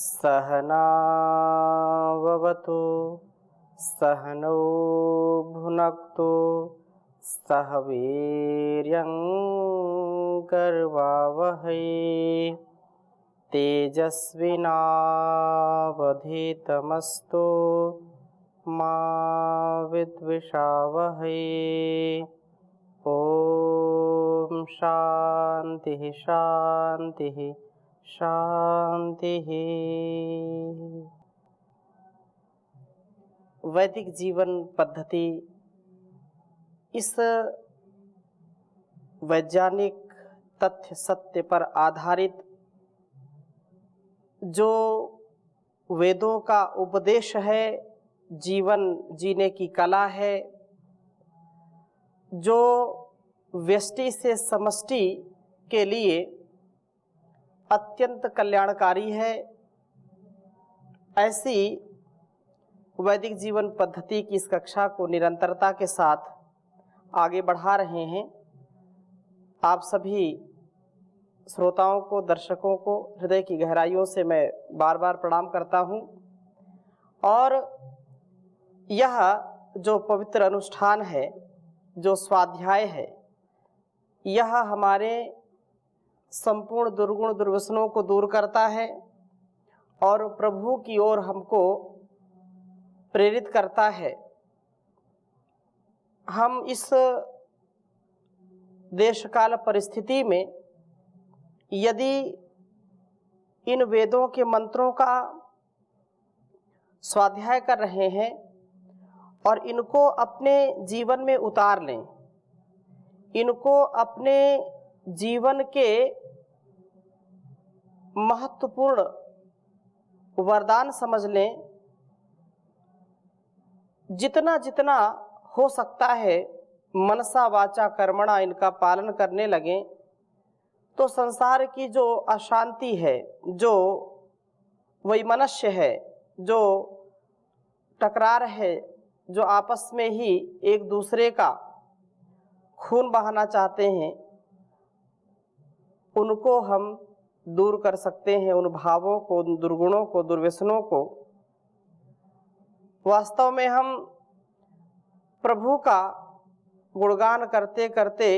सहनाववतु सहनौ भुनक्तु सह वीर्यं करवावहै तेजस्विनावधीतमस्तु मा विद्विषावहै। ओम शांति शांति शांति। वैदिक जीवन पद्धति इस वैज्ञानिक तथ्य सत्य पर आधारित जो वेदों का उपदेश है, जीवन जीने की कला है, जो व्यष्टि से समष्टि के लिए अत्यंत कल्याणकारी है, ऐसी वैदिक जीवन पद्धति की इस कक्षा को निरंतरता के साथ आगे बढ़ा रहे हैं। आप सभी श्रोताओं को, दर्शकों को हृदय की गहराइयों से मैं बार बार प्रणाम करता हूँ। और यह जो पवित्र अनुष्ठान है, जो स्वाध्याय है, यह हमारे संपूर्ण दुर्गुण दुर्व्यसनों को दूर करता है और प्रभु की ओर हमको प्रेरित करता है। हम इस देश काल परिस्थिति में यदि इन वेदों के मंत्रों का स्वाध्याय कर रहे हैं और इनको अपने जीवन में उतार लें, इनको अपने जीवन के महत्वपूर्ण वरदान समझ लें, जितना जितना हो सकता है मनसा वाचा कर्मणा इनका पालन करने लगें, तो संसार की जो अशांति है, जो वैमनस्य है, जो टकरार है, जो आपस में ही एक दूसरे का खून बहाना चाहते हैं, उनको हम दूर कर सकते हैं। उन भावों को, उन दुर्गुणों को, दुर्व्यसनों को। वास्तव में हम प्रभु का गुणगान करते करते,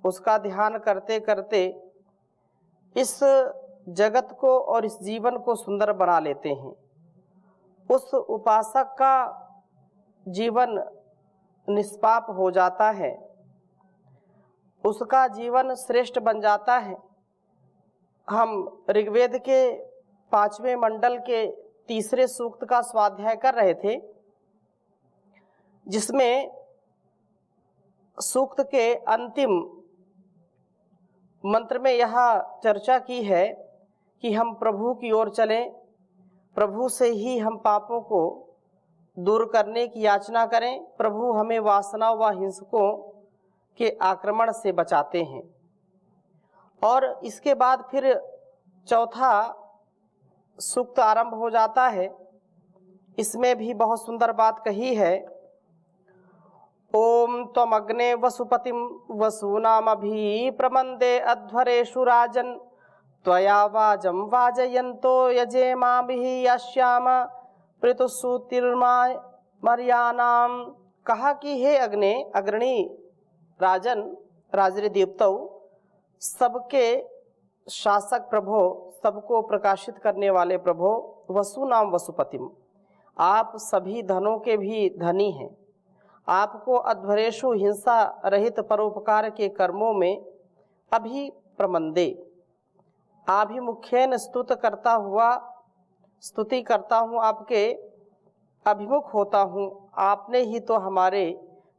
उसका ध्यान करते करते इस जगत को और इस जीवन को सुंदर बना लेते हैं। उस उपासक का जीवन निष्पाप हो जाता है, उसका जीवन श्रेष्ठ बन जाता है। हम ऋग्वेद के 5वें मंडल के 3रे सूक्त का स्वाध्याय कर रहे थे, जिसमें सूक्त के अंतिम मंत्र में यह चर्चा की है कि हम प्रभु की ओर चलें, प्रभु से ही हम पापों को दूर करने की याचना करें। प्रभु हमें वासना व हिंसकों के आक्रमण से बचाते हैं। और इसके बाद फिर चौथा सूक्त आरंभ हो जाता है। इसमें भी बहुत सुंदर बात कही है। ओम त्वमग्ने वसुपतिं वसूनामभि प्रमंदे अध्वरेषु राजन् त्वया वाजं वाजयन्तो यजेमाभिः यश्याम पृतुसूतिर्माय मर्यानाम। कहा कि हे अग्ने, अग्रणी राजन, राजरे देवताओं, सबके शासक प्रभो, सबको प्रकाशित करने वाले प्रभो, वसुनाम वसुपतिम, आप सभी धनों के भी धनी हैं। आपको अध्वरेषु हिंसा रहित परोपकार के कर्मों में अभी प्रमंदे, आभिमुख्येन स्तुति करता हूँ, आपके अभिमुख होता हूँ। आपने ही तो हमारे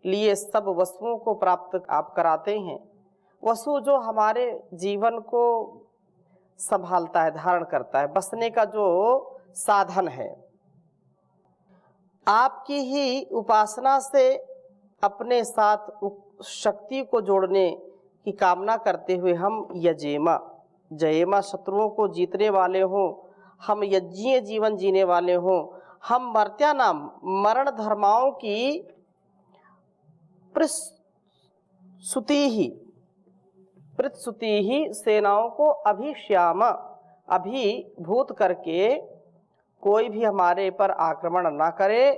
लिए सब वस्तुओं को प्राप्त आप कराते हैं। वसु जो हमारे जीवन को संभालता है, धारण करता है, बसने का जो साधन है। आपकी ही उपासना से अपने साथ शक्ति को जोड़ने की कामना करते हुए हम यजेमा, जयेमा शत्रुओं को जीतने वाले हों, हम यज्ञीय जीवन जीने वाले हों, हम मर्त्या नाम मरण धर्माओं की प्रस्तुति ही सेनाओं को अभिश्याम, अभिभूत करके कोई भी हमारे पर आक्रमण ना करे,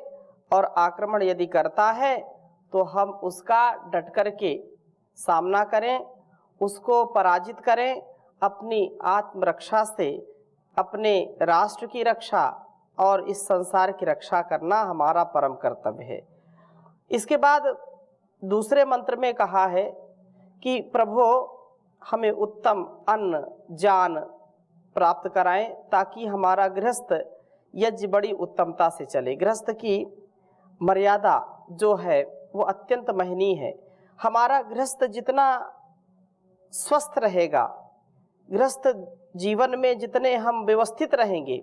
और आक्रमण यदि करता है तो हम उसका डट कर के सामना करें, उसको पराजित करें। अपनी आत्मरक्षा से अपने राष्ट्र की रक्षा और इस संसार की रक्षा करना हमारा परम कर्तव्य है। इसके बाद दूसरे मंत्र में कहा है कि प्रभु हमें उत्तम अन्न जान प्राप्त कराएं, ताकि हमारा गृहस्थ यज्ञ बड़ी उत्तमता से चले। गृहस्थ की मर्यादा जो है वो अत्यंत महनीय है। हमारा गृहस्थ जितना स्वस्थ रहेगा, गृहस्थ जीवन में जितने हम व्यवस्थित रहेंगे,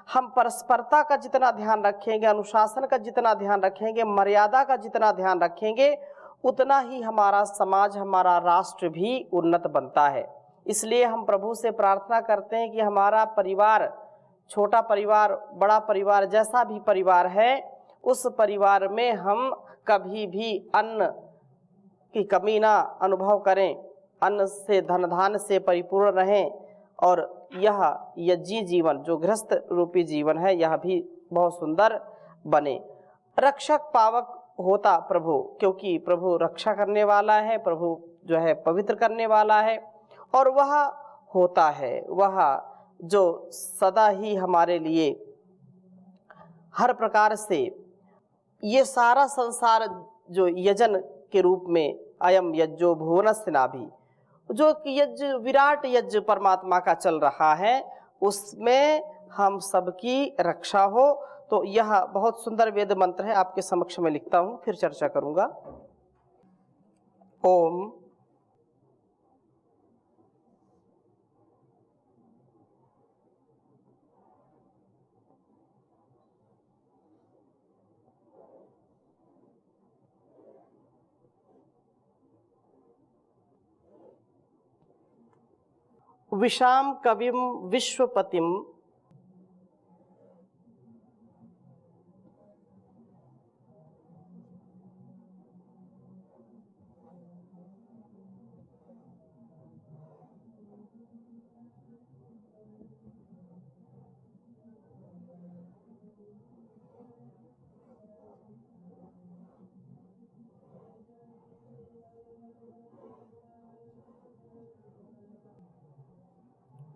हम परस्परता का जितना ध्यान रखेंगे, अनुशासन का जितना ध्यान रखेंगे, मर्यादा का जितना ध्यान रखेंगे, उतना ही हमारा समाज, हमारा राष्ट्र भी उन्नत बनता है। इसलिए हम प्रभु से प्रार्थना करते हैं कि हमारा परिवार, छोटा परिवार, बड़ा परिवार, जैसा भी परिवार है, उस परिवार में हम कभी भी अन्न की कमी ना अनुभव करें, अन्न से धन धान से परिपूर्ण रहें, और यह यज्ञी जीवन जो गृहस्थ रूपी जीवन है यह भी बहुत सुंदर बने। रक्षक पावक होता प्रभु, क्योंकि प्रभु रक्षा करने वाला है, प्रभु जो है पवित्र करने वाला है, और वह होता है वह जो सदा ही हमारे लिए हर प्रकार से ये सारा संसार जो यजन के रूप में अयम यज्ञो भुवनस्य नाभि, जो यज्ञ विराट यज्ञ परमात्मा का चल रहा है, उसमें हम सबकी रक्षा हो। तो यह बहुत सुंदर वेद मंत्र है, आपके समक्ष में लिखता हूं, फिर चर्चा करूंगा। ओम विशाम कविम विश्वपतिम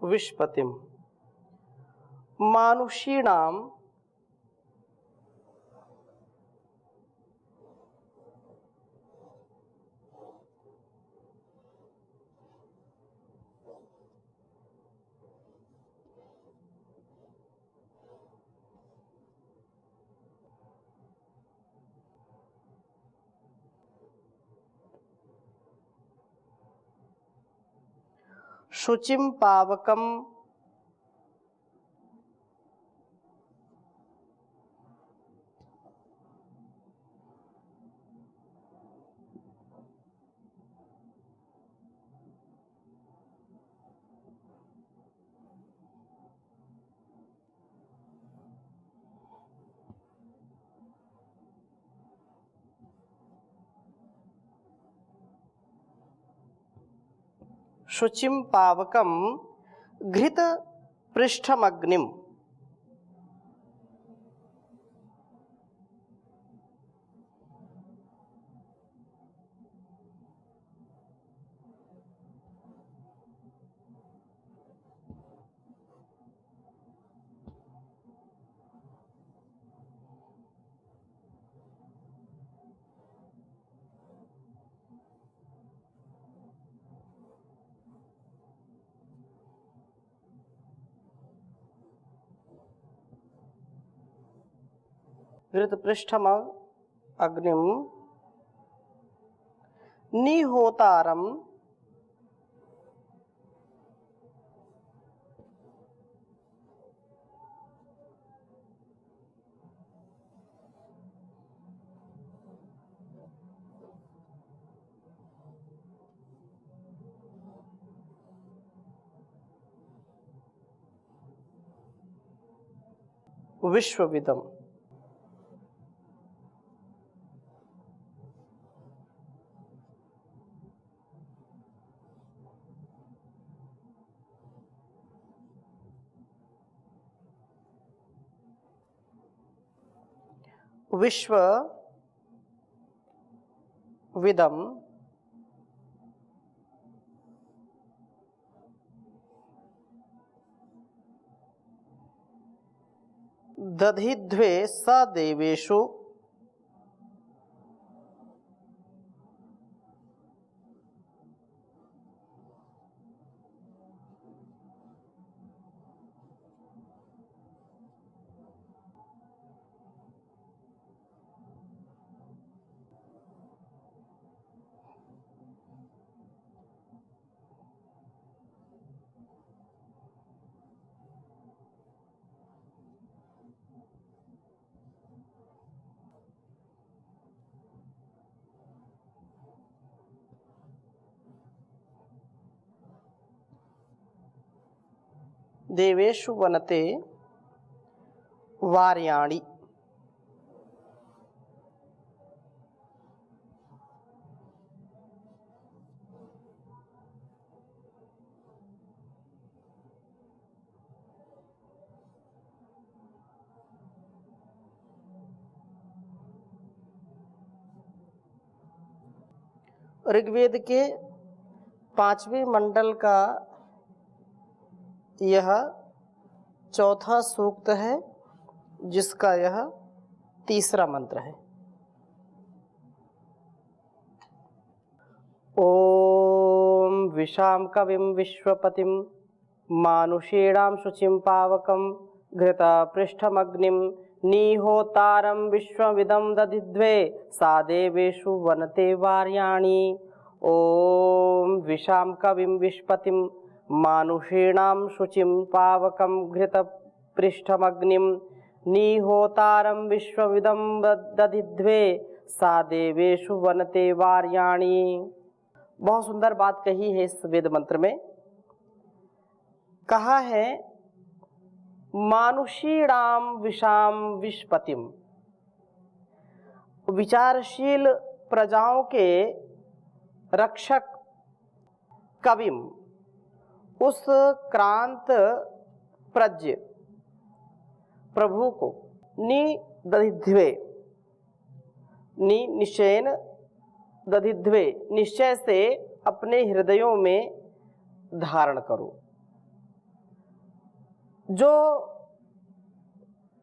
विश्वपतिम मानुषीणाम शुचिम पावकम शुचिम पावकम घृत पृष्ठमग्निम घृत पृष्ठम अग्निम निहोतारम विश्वविदम। विश्व विदम दधिध्वे स देवेषु देवेषु वनते वार्याणि। ऋग्वेद के 5वें मंडल का यह चौथा सूक्त है, जिसका यह तीसरा मंत्र है। ओम विशाम कविम विश्वपतिम मानुषेणां शुचिं पावकं घृता पृष्ठमग्निं निहोतारं विश्वविदं दधिध्वे सा देवेषु वनते वार्याणि। ओम विशाम कविम विश्वपतिं मानुषेणां शुचिं पावकं घृत पृष्ठमग्निं निहोतारं विश्वविदं दधिध्वे सा देवेषु वनते वार्याणि। बहुत सुंदर बात कही है इस वेद मंत्र में। कहा है मानुषीणां विशाम विश्वपतिम, विचारशील प्रजाओं के रक्षक कविम, उस क्रांत प्रज्ञ प्रभु को दधिध्वे, निश्चयन दधिध्वे, निश्चय से अपने हृदयों में धारण करो। जो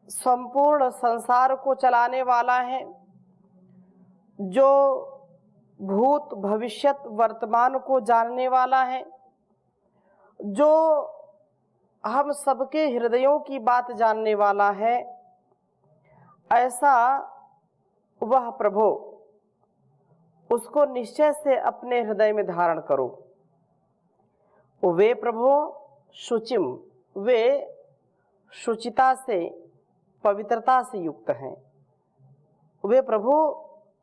संपूर्ण संसार को चलाने वाला है, जो भूत भविष्यत वर्तमान को जानने वाला है, जो हम सबके हृदयों की बात जानने वाला है, ऐसा वह प्रभु, उसको निश्चय से अपने हृदय में धारण करो। वे प्रभु शुचिम, वे शुचिता से, पवित्रता से युक्त हैं। वे प्रभु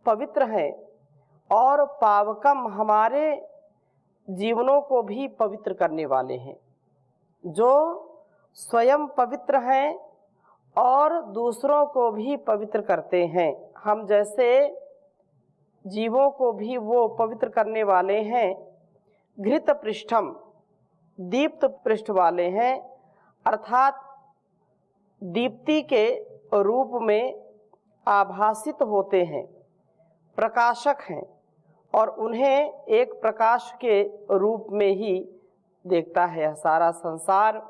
पवित्र हैं और पावकम, हमारे जीवनों को भी पवित्र करने वाले हैं। जो स्वयं पवित्र हैं और दूसरों को भी पवित्र करते हैं। हम जैसे जीवों को भी वो पवित्र करने वाले हैं। घृत पृष्ठम, दीप्त पृष्ठ वाले हैं, अर्थात दीप्ति के रूप में आभासित होते हैं, प्रकाशक हैं और उन्हें एक प्रकाश के रूप में ही देखता है सारा संसार।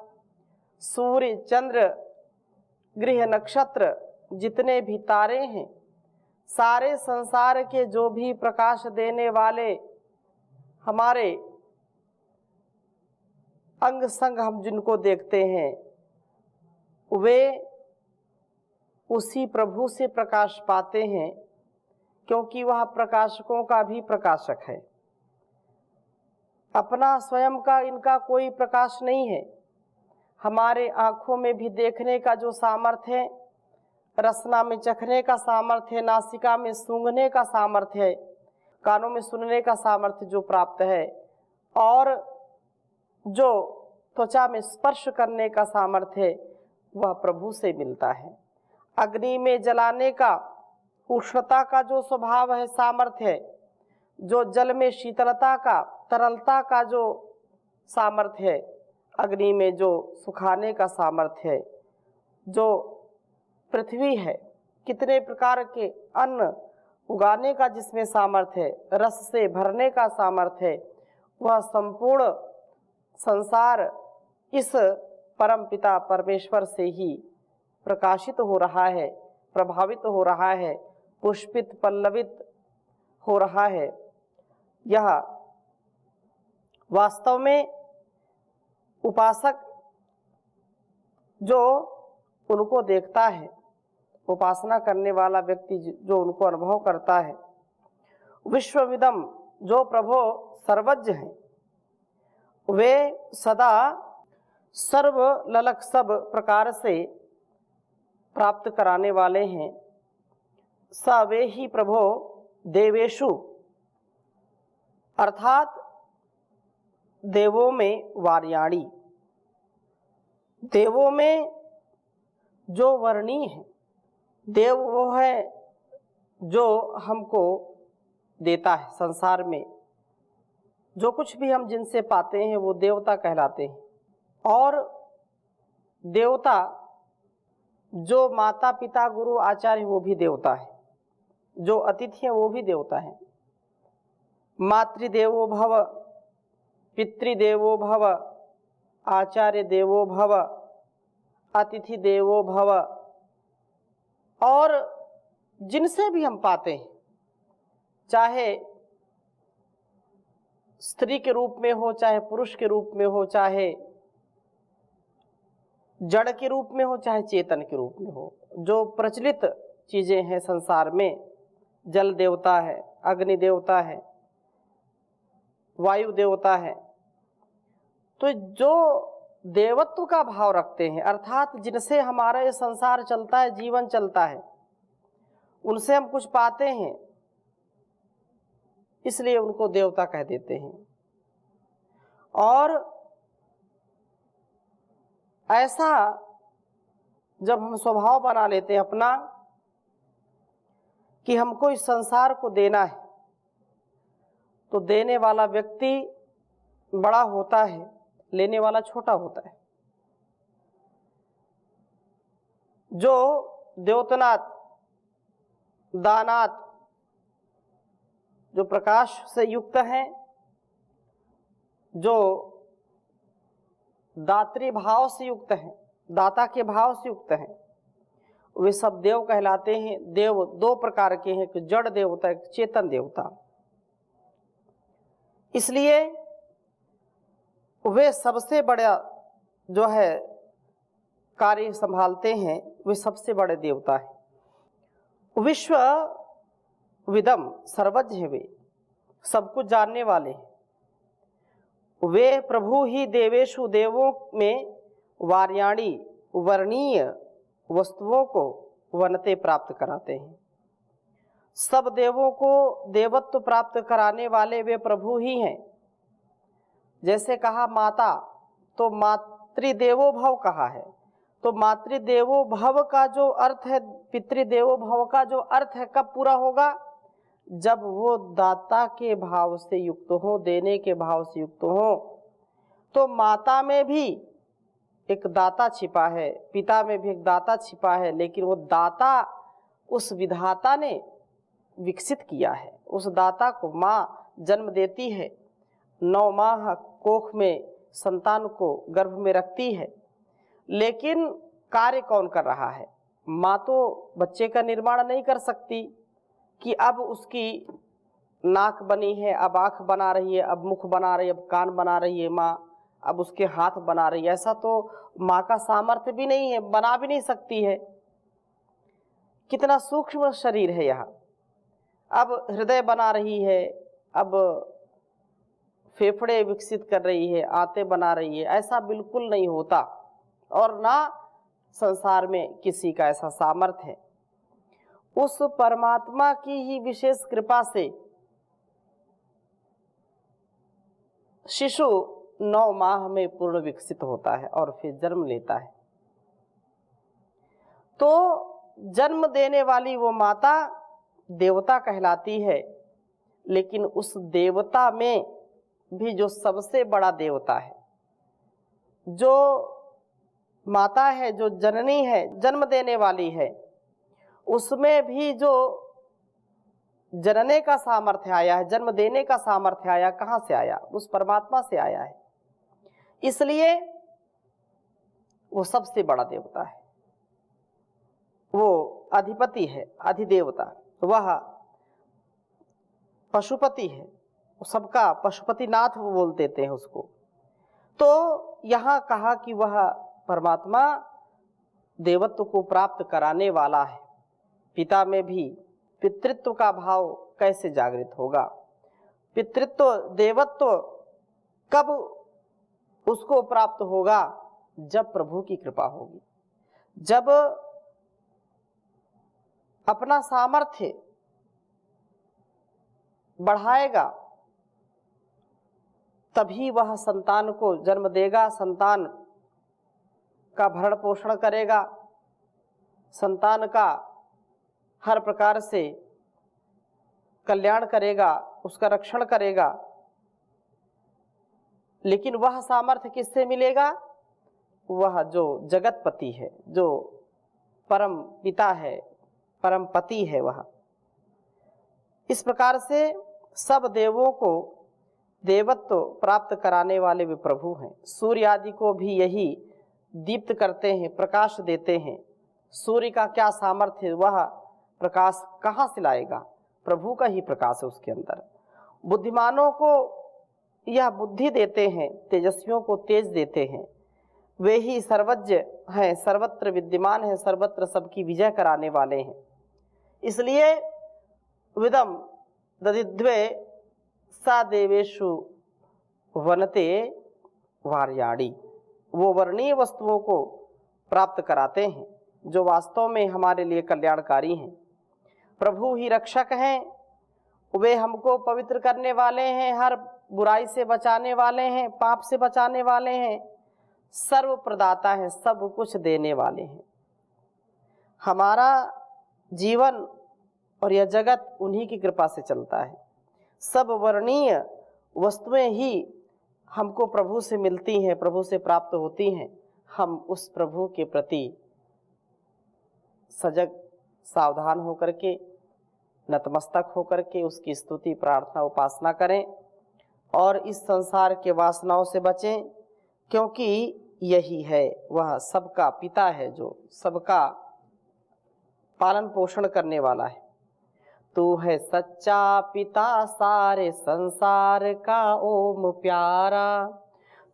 सूर्य, चंद्र, ग्रह, नक्षत्र, जितने भी तारे हैं, सारे संसार के जो भी प्रकाश देने वाले हमारे अंग संग हम जिनको देखते हैं, वे उसी प्रभु से प्रकाश पाते हैं, क्योंकि वह प्रकाशकों का भी प्रकाशक है। अपना स्वयं का इनका कोई प्रकाश नहीं है। हमारे आँखों में भी देखने का जो सामर्थ्य है, रसना में चखने का सामर्थ्य है, नासिका में सूंघने का सामर्थ्य है, कानों में सुनने का सामर्थ्य जो प्राप्त है, और जो त्वचा में स्पर्श करने का सामर्थ्य है, वह प्रभु से मिलता है। अग्नि में जलाने का, उष्णता का जो स्वभाव है, सामर्थ्य है, जो जल में शीतलता का, तरलता का जो सामर्थ्य है, अग्नि में जो सुखाने का सामर्थ्य है, जो पृथ्वी है कितने प्रकार के अन्न उगाने का जिसमें सामर्थ्य है, रस से भरने का सामर्थ्य है, वह संपूर्ण संसार इस परम पिता परमेश्वर से ही प्रकाशित हो रहा है, प्रभावित हो रहा है, पुष्पित पल्लवित हो रहा है। यह वास्तव में उपासक जो उनको देखता है, उपासना करने वाला व्यक्ति जो उनको अनुभव करता है, विश्वविदम जो प्रभु सर्वज्ञ हैं, वे सदा सर्व ललक सब प्रकार से प्राप्त कराने वाले हैं। स वे ही प्रभो देवेशु अर्थात देवों में वार्याणी, देवों में जो वर्णीय है, देव वो है जो हमको देता है। संसार में जो कुछ भी हम जिनसे पाते हैं वो देवता कहलाते हैं। और देवता जो माता पिता गुरु आचार्य वो भी देवता है, जो अतिथि हैं वो भी देवता है। मातृदेवो भव, पितृदेवो भव, आचार्य देवो भव, अतिथि देवो भव। और जिनसे भी हम पाते हैं, चाहे स्त्री के रूप में हो, चाहे पुरुष के रूप में हो, चाहे जड़ के रूप में हो, चाहे चेतन के रूप में हो, जो प्रचलित चीजें हैं संसार में, जल देवता है, अग्नि देवता है, वायु देवता है, तो जो देवत्व का भाव रखते हैं, अर्थात जिनसे हमारा ये संसार चलता है, जीवन चलता है, उनसे हम कुछ पाते हैं, इसलिए उनको देवता कह देते हैं। और ऐसा जब हम स्वभाव बना लेते हैं अपना कि हमको इस संसार को देना है, तो देने वाला व्यक्ति बड़ा होता है, लेने वाला छोटा होता है। जो द्योतनात् दानात् जो प्रकाश से युक्त हैं, जो दात्री भाव से युक्त हैं, दाता के भाव से युक्त हैं, वे सब देव कहलाते हैं। देव दो प्रकार के हैं, एक जड़ देवता, एक चेतन देवता। इसलिए वे सबसे बड़ा जो है कार्य संभालते हैं, वे सबसे बड़े देवता हैं। विश्व विदम सर्वज्ञ हैं, वे सब कुछ जानने वाले हैं। वे प्रभु ही देवेशु देवों में वार्याणी वर्णीय वस्तुओं को वनते प्राप्त कराते हैं। सब देवों को देवत्व प्राप्त कराने वाले वे प्रभु ही हैं। जैसे कहा माता, तो मातृदेवो भव कहा है, तो मातृदेवो भव का जो अर्थ है, पितृदेवो भव का जो अर्थ है, कब पूरा होगा? जब वो दाता के भाव से युक्त हो, देने के भाव से युक्त हो। तो माता में भी एक दाता छिपा है, पिता में भी एक दाता छिपा है, लेकिन वो दाता उस विधाता ने विकसित किया है। उस दाता को माँ जन्म देती है, 9 माह कोख में संतान को गर्भ में रखती है, लेकिन कार्य कौन कर रहा है? माँ तो बच्चे का निर्माण नहीं कर सकती कि अब उसकी नाक बनी है, अब आँख बना रही है, अब मुख बना रही है, अब कान बना रही है माँ, अब उसके हाथ बना रही है। ऐसा तो माँ का सामर्थ्य भी नहीं है, बना भी नहीं सकती है। कितना सूक्ष्म शरीर है यह। अब हृदय बना रही है, अब फेफड़े विकसित कर रही है, आंतें बना रही है, ऐसा बिल्कुल नहीं होता। और ना संसार में किसी का ऐसा सामर्थ्य है। उस परमात्मा की ही विशेष कृपा से शिशु 9 माह में पूर्ण विकसित होता है और फिर जन्म लेता है। तो जन्म देने वाली वो माता देवता कहलाती है, लेकिन उस देवता में भी जो सबसे बड़ा देवता है, जो माता है, जो जननी है, जन्म देने वाली है, उसमें भी जो जनने का सामर्थ्य आया है, जन्म देने का सामर्थ्य आया, कहाँ से आया? उस परमात्मा से आया है। इसलिए वो सबसे बड़ा देवता है, वो अधिपति है, अधिदेवता। वह पशुपति है, सबका पशुपतिनाथ वो बोल देते हैं उसको। तो यहाँ कहा कि वह परमात्मा देवत्व को प्राप्त कराने वाला है। पिता में भी पितृत्व का भाव कैसे जागृत होगा? पितृत्व देवत्व कब उसको प्राप्त होगा? जब प्रभु की कृपा होगी, जब अपना सामर्थ्य बढ़ाएगा तभी वह संतान को जन्म देगा, संतान का भरण पोषण करेगा, संतान का हर प्रकार से कल्याण करेगा, उसका रक्षण करेगा। लेकिन वह सामर्थ्य किससे मिलेगा? वह जो जगतपति है, जो परम पिता है, परम पति है, वह। इस प्रकार से सब देवों को देवत्व प्राप्त कराने वाले वे प्रभु हैं। सूर्य आदि को भी यही दीप्त करते हैं, प्रकाश देते हैं। सूर्य का क्या सामर्थ्य, वह प्रकाश कहाँ से लाएगा? प्रभु का ही प्रकाश है उसके अंदर। बुद्धिमानों को यह बुद्धि देते हैं, तेजस्वियों को तेज देते हैं। वे ही सर्वज्ञ हैं, सर्वत्र विद्यमान हैं, सर्वत्र सबकी विजय कराने वाले हैं। इसलिए विदम ददिद्वे सा देवेशु वनते वार्याणी, वो वर्णीय वस्तुओं को प्राप्त कराते हैं जो वास्तव में हमारे लिए कल्याणकारी हैं। प्रभु ही रक्षक हैं, वे हमको पवित्र करने वाले हैं, हर बुराई से बचाने वाले हैं, पाप से बचाने वाले हैं, सर्व प्रदाता हैं, सब कुछ देने वाले हैं। हमारा जीवन और यह जगत उन्हीं की कृपा से चलता है। सब वर्णीय वस्तुएं ही हमको प्रभु से मिलती हैं, प्रभु से प्राप्त होती हैं। हम उस प्रभु के प्रति सजग सावधान होकर के, नतमस्तक होकर के उसकी स्तुति प्रार्थना उपासना करें और इस संसार के वासनाओं से बचें, क्योंकि यही है वह सबका पिता है, जो सबका पालन पोषण करने वाला है। तू है सच्चा पिता सारे संसार का ओम प्यारा,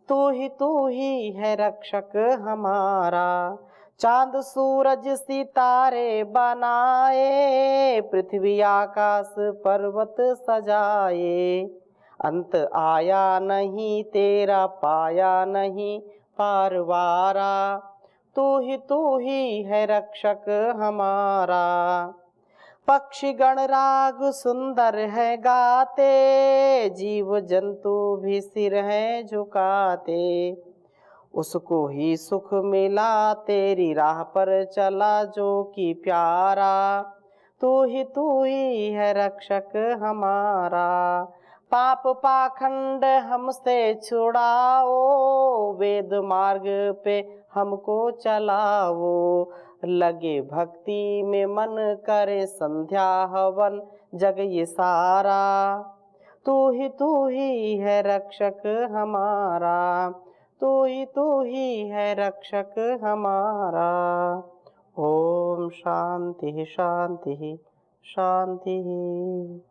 तू ही है रक्षक हमारा। चांद सूरज सितारे बनाए, पृथ्वी आकाश पर्वत सजाए। अंत आया नहीं तेरा, पाया नहीं पारवारा, तू ही है रक्षक हमारा। पक्षी गण राग सुंदर है गाते, जीव जंतु भी सिर है झुकाते। उसको ही सुख मिला तेरी राह पर चला जो कि प्यारा, तू ही है रक्षक हमारा। पाप पाखंड हमसे छुड़ाओ, वेद मार्ग पे हमको चलाओ। लगे भक्ति में मन करे संध्या हवन जग ये सारा, तू ही है रक्षक हमारा, तू ही है रक्षक हमारा। ओम शांति शांति शांति।